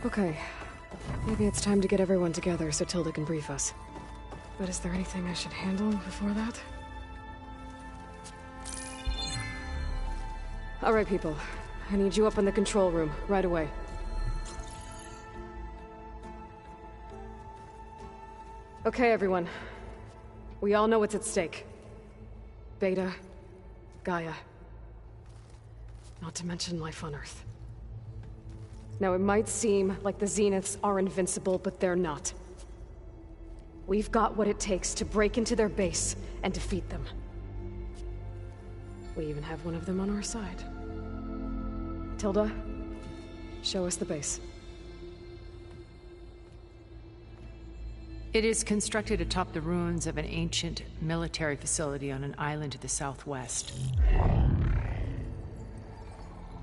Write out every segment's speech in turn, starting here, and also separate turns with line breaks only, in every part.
Okay. Maybe it's time to get everyone together so Tilda can brief us. But is there anything I should handle before that? Alright, people. I need you up in the control room, right away. Okay, everyone. We all know what's at stake. Beta, Gaia. Not to mention life on Earth. Now, it might seem like the Zeniths are invincible, but they're not. We've got what it takes to break into their base and defeat them. We even have one of them on our side. Tilda, show us the base.
It is constructed atop the ruins of an ancient military facility on an island to the southwest.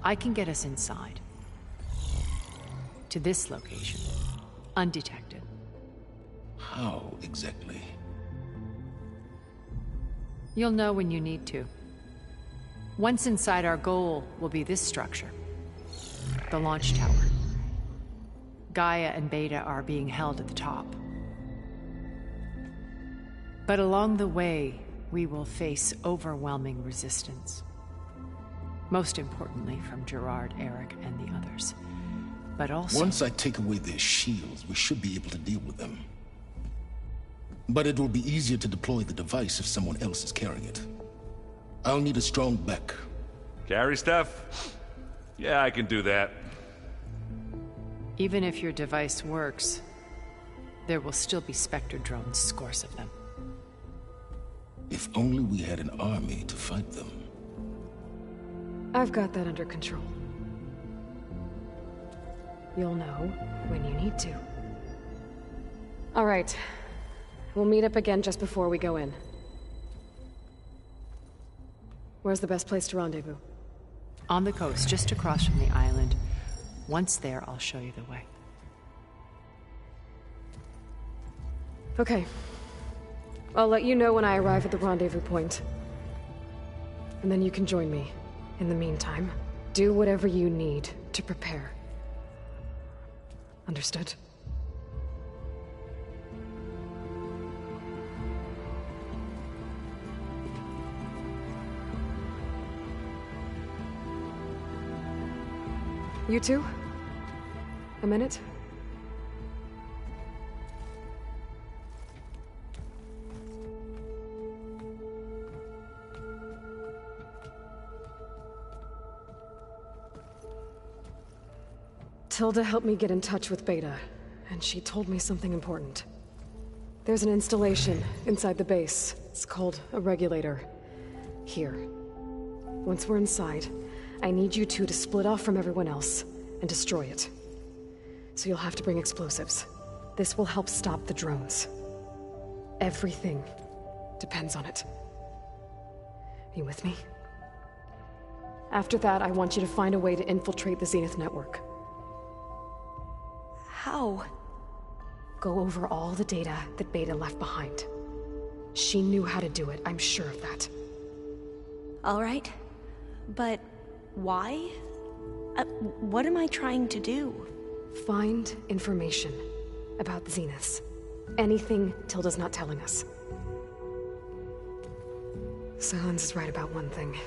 I can get us inside. To this location, undetected.
How exactly?
You'll know when you need to. Once inside, our goal will be this structure. The launch tower. Gaia and Beta are being held at the top. But along the way, we will face overwhelming resistance. Most importantly from Gerard, Eric, and the others. But also...
Once I take away their shields, we should be able to deal with them. But it will be easier to deploy the device if someone else is carrying it. I'll need a strong back.
Carry stuff? Yeah, I can do that.
Even if your device works, there will still be Spectre drones, scores of them.
If only we had an army to fight them.
I've got that under control. You'll know when you need to. All right. We'll meet up again just before we go in. Where's the best place to rendezvous?
On the coast, just across from the island. Once there, I'll show you the way.
Okay. I'll let you know when I arrive at the rendezvous point. And then you can join me. In the meantime, do whatever you need to prepare. Understood? You two? A minute? Tilda helped me get in touch with Beta, and she told me something important. There's an installation inside the base. It's called a regulator. Here. Once we're inside, I need you two to split off from everyone else and destroy it. So you'll have to bring explosives. This will help stop the drones. Everything depends on it. You with me? After that, I want you to find a way to infiltrate the Zenith network.
How?
Go over all the data that Beta left behind. She knew how to do it, I'm sure of that.
All right. But why? What am I trying to do?
Find information about the Zeniths. Anything Tilda's not telling us. Silence is right about one thing.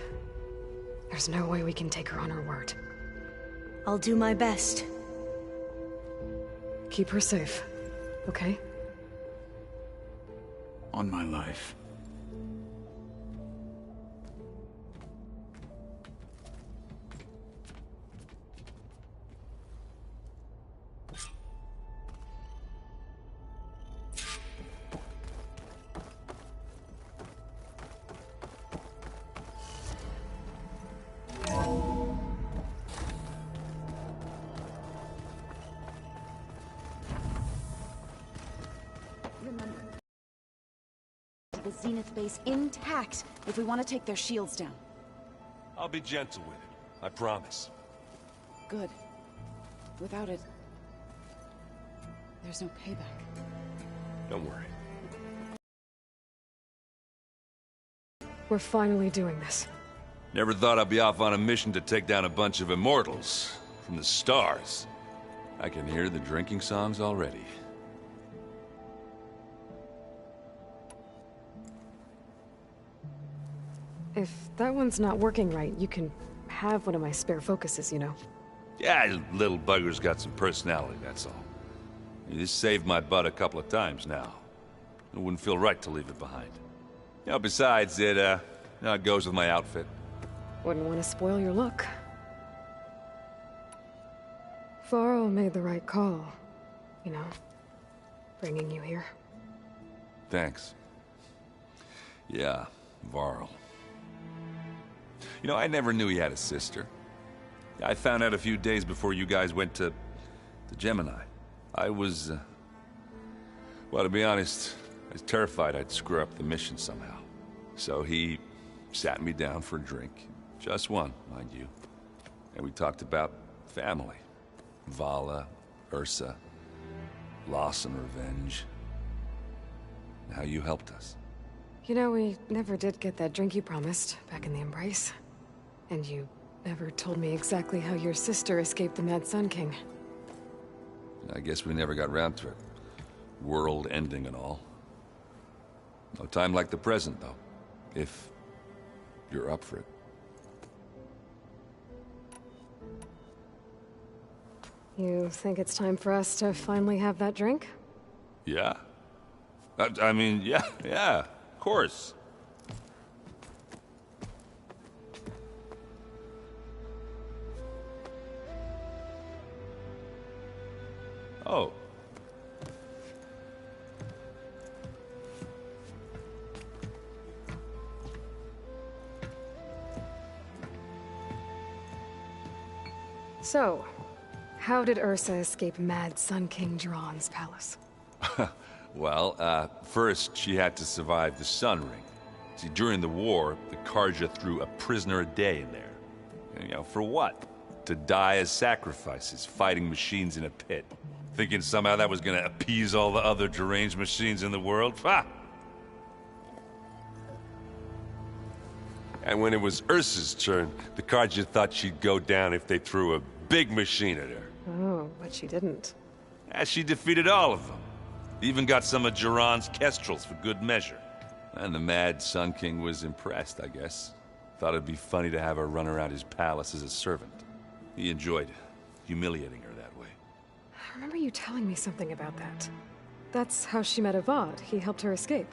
There's no way we can take her on her word.
I'll do my best.
Keep her safe, okay?
On my life.
The Zenith base intact if we want to take their shields down.
I'll be gentle with it, I promise.
Good. Without it, there's no payback.
Don't worry.
We're finally doing this.
Never thought I'd be off on a mission to take down a bunch of immortals from the stars. I can hear the drinking songs already.
If that one's not working right, you can have one of my spare focuses, you know.
Yeah, little bugger's got some personality, that's all. He's saved my butt a couple of times now. It wouldn't feel right to leave it behind. You know, besides, it goes with my outfit.
Wouldn't want to spoil your look. Varl made the right call, you know, bringing you here.
Thanks. Yeah, Varl. You know, I never knew he had a sister. I found out a few days before you guys went to Gemini. I was, well, to be honest, I was terrified I'd screw up the mission somehow. So he sat me down for a drink. Just one, mind you. And we talked about family. Vala, Ursa, loss and revenge. And how you helped us.
You know, we never did get that drink you promised back in the Embrace. And you never told me exactly how your sister escaped the Mad Sun King.
I guess we never got round to it. World ending and all. No time like the present, though. If you're up for it.
You think it's time for us to finally have that drink?
Yeah? I mean, yeah, of course. Oh.
So, how did Ursa escape Mad Sun King Jiran's palace?
Well, first she had to survive the Sun Ring. See, during the war, the Karja threw a prisoner a day in there. You know, for what? To die as sacrifices, fighting machines in a pit. Thinking somehow that was gonna appease all the other deranged machines in the world? Ha! And when it was Ursa's turn, the Karja thought she'd go down if they threw a big machine at her.
Oh, but she didn't.
And she defeated all of them. Even got some of Jiran's kestrels for good measure. And the Mad Sun King was impressed, I guess. Thought it'd be funny to have her run around his palace as a servant. He enjoyed humiliating her that way.
I remember you telling me something about that. That's how she met Avad. He helped her escape.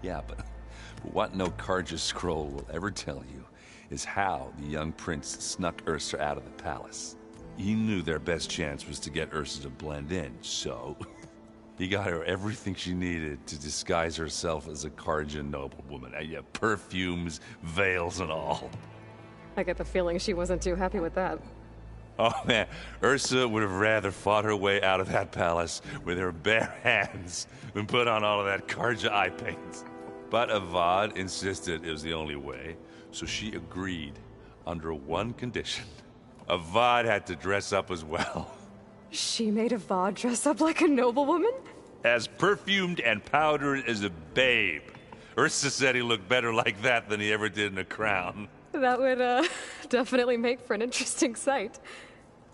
Yeah, but what no Karja scroll will ever tell you is how the young prince snuck Ursa out of the palace. He knew their best chance was to get Ursa to blend in, so he got her everything she needed to disguise herself as a Karja noblewoman. Yeah, perfumes, veils, and all.
I get the feeling she wasn't too happy with that.
Oh man, Ursa would have rather fought her way out of that palace with her bare hands than put on all of that Karja eye paint. But Avad insisted it was the only way, so she agreed under one condition. Avad had to dress up as well.
She made Avad dress up like a noblewoman?
As perfumed and powdered as a babe. Ursa said he looked better like that than he ever did in a crown.
That would, definitely make for an interesting sight.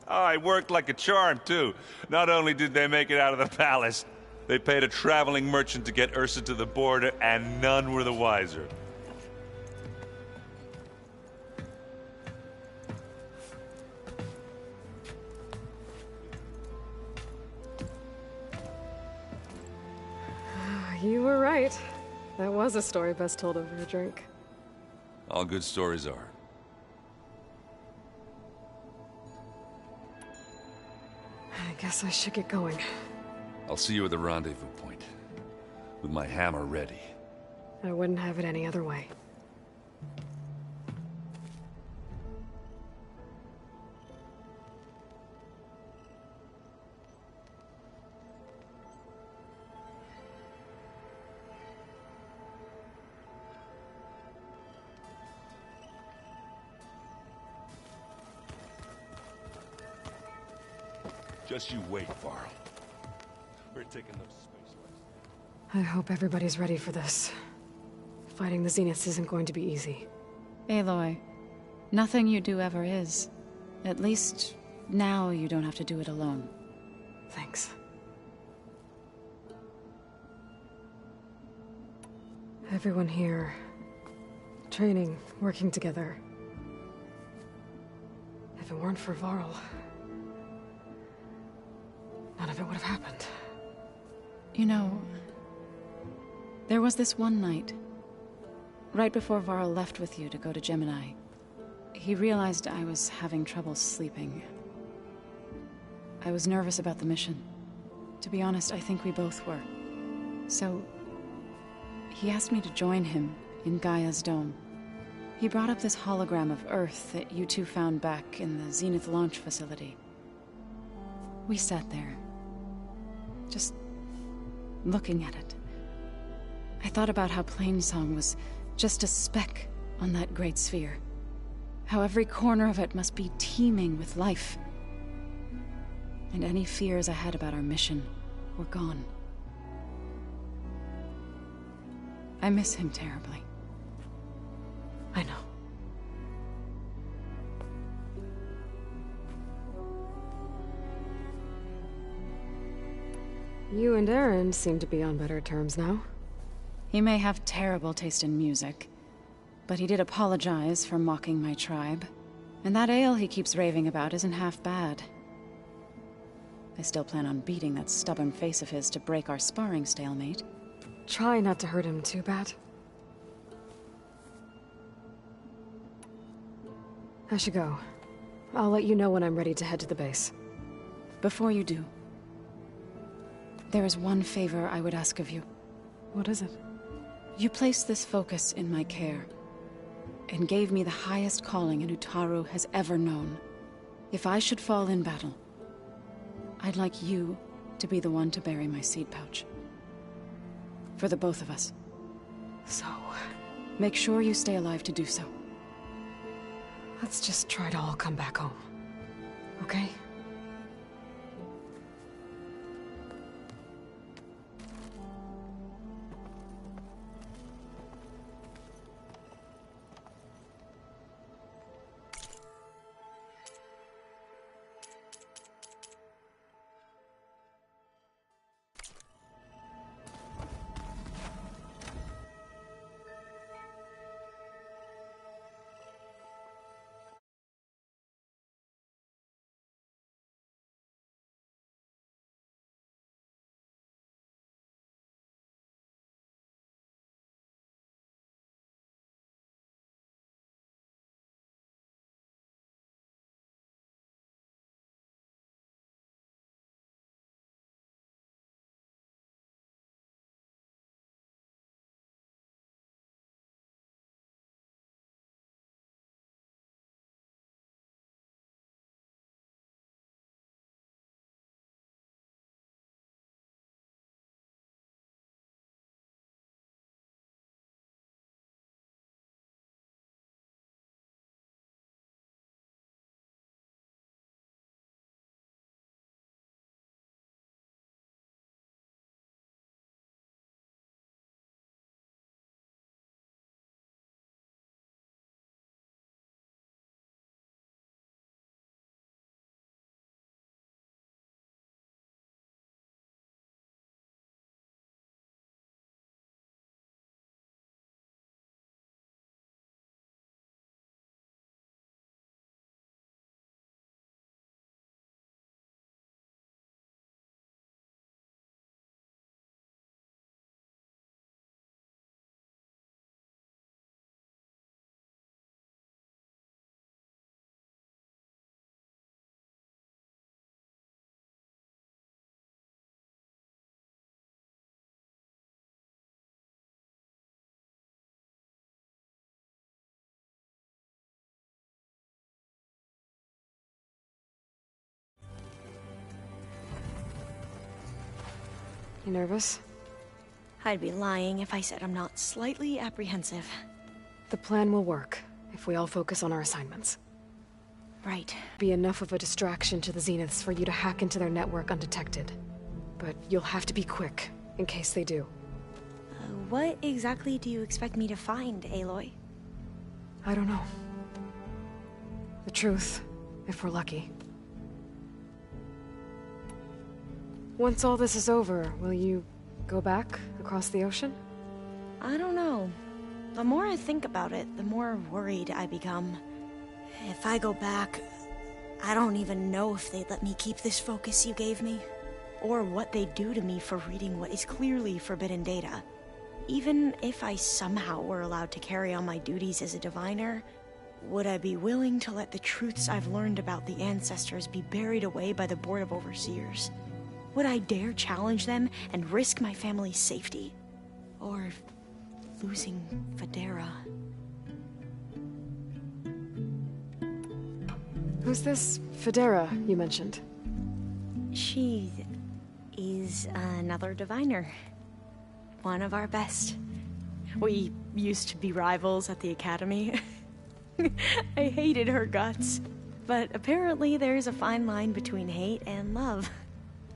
Oh, it worked like a charm, too. Not only did they make it out of the palace, they paid a traveling merchant to get Ursa to the border, and none were the wiser.
You were right. That was a story best told over a drink.
All good stories are.
I guess I should get going.
I'll see you at the rendezvous point, with my hammer ready.
I wouldn't have it any other way.
Just you wait, Varl. We're taking those space flights.
I hope everybody's ready for this. Fighting the Zeniths isn't going to be easy.
Aloy, nothing you do ever is. At least, Now you don't have to do it alone.
Thanks. Everyone here, training, working together. If it weren't for Varl, none of it would have happened.
You know, there was this one night, right before Varl left with you to go to Gemini. He realized I was having trouble sleeping. I was nervous about the mission. To be honest, I think we both were. So, he asked me to join him in Gaia's dome. He brought up this hologram of Earth that you two found back in the Zenith launch facility. We sat there, just looking at it. I thought about how Plainsong was just a speck on that great sphere. How every corner of it must be teeming with life. And any fears I had about our mission were gone. I miss him terribly.
I know. You and Aaron seem to be on better terms now.
He may have terrible taste in music, but he did apologize for mocking my tribe. And that ale he keeps raving about isn't half bad. I still plan on beating that stubborn face of his to break our sparring stalemate.
Try not to hurt him too bad. I should go. I'll let you know when I'm ready to head to the base.
Before you do, there is one favor I would ask of you.
What is it?
You placed this focus in my care, and gave me the highest calling an Utaru has ever known. If I should fall in battle, I'd like you to be the one to bury my seed pouch. For the both of us.
So,
make sure you stay alive to do so.
let's just try to all come back home. Okay? You nervous?
I'd be lying if I said I'm not slightly apprehensive.
The plan will work, if we all focus on our assignments.
Right.
Be enough of a distraction to the Zeniths for you to hack into their network undetected. But you'll have to be quick, in case they do.
What exactly do you expect me to find, Aloy?
I don't know. The truth, if we're lucky. Once all this is over, will you go back across the ocean?
I don't know. The more I think about it, the more worried I become. If I go back, I don't even know if they'd let me keep this focus you gave me, or what they'd do to me for reading what is clearly forbidden data. Even if I somehow were allowed to carry on my duties as a diviner, would I be willing to let the truths I've learned about the ancestors be buried away by the Board of Overseers? Would I dare challenge them and risk my family's safety? Or losing Federa?
Who's this Federa you mentioned?
She is another diviner. One of our best. We used to be rivals at the academy. I hated her guts. But apparently there's a fine line between hate and love.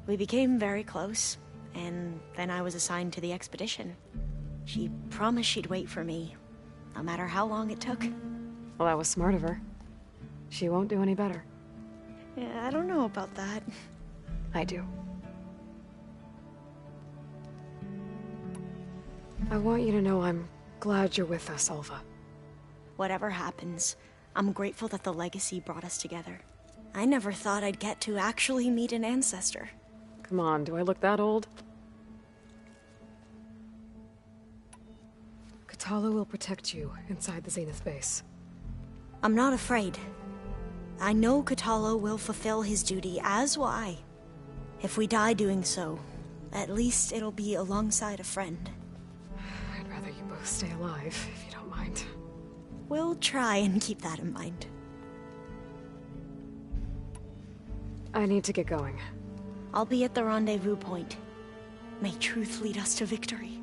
We became very close, and then I was assigned to the expedition. She promised she'd wait for me, no matter how long it took.
Well, that was smart of her. She won't do any better.
Yeah, I don't know about that.
I do. I want you to know I'm glad you're with us, Alva.
Whatever happens, I'm grateful that the legacy brought us together. I never thought I'd get to actually meet an ancestor.
Come on, do I look that old? Katala will protect you inside the Zenith base.
I'm not afraid. I know Katala will fulfill his duty, as will I. If we die doing so, at least it'll be alongside a friend.
I'd rather you both stay alive, if you don't mind.
We'll try and keep that in mind.
I need to get going.
I'll be at the rendezvous point. May truth lead us to victory.